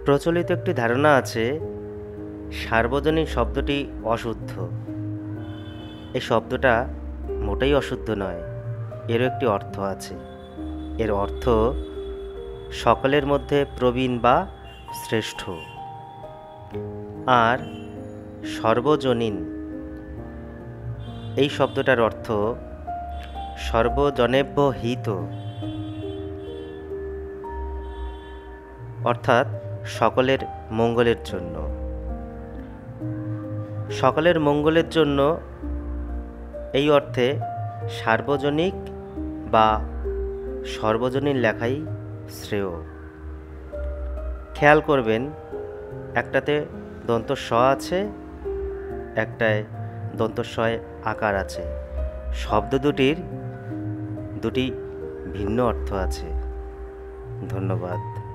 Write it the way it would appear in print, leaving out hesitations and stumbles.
প্রচলিত একটি ধারণা আছে সার্বজনীন শব্দটি অশুদ্ধ। এই শব্দটা মোটেই অশুদ্ধ নয়, এরও একটি অর্থ আছে। এর অর্থ সকলের মধ্যে প্রবীণ বা শ্রেষ্ঠ। আর সর্বজনীন এই শব্দটার অর্থ সর্বজনেভ্য হিত, অর্থাৎ সকলের মঙ্গলের জন্য। সকলের মঙ্গলের জন্য এই অর্থে সার্বজনিক বা সর্বজনীন লেখাই শ্রেয়। খেয়াল করবেন, একটাতে দন্ত স আছে, একটায় দন্ত শয় আকার আছে। শব্দ দুটির দুটি ভিন্ন অর্থ আছে। ধন্যবাদ।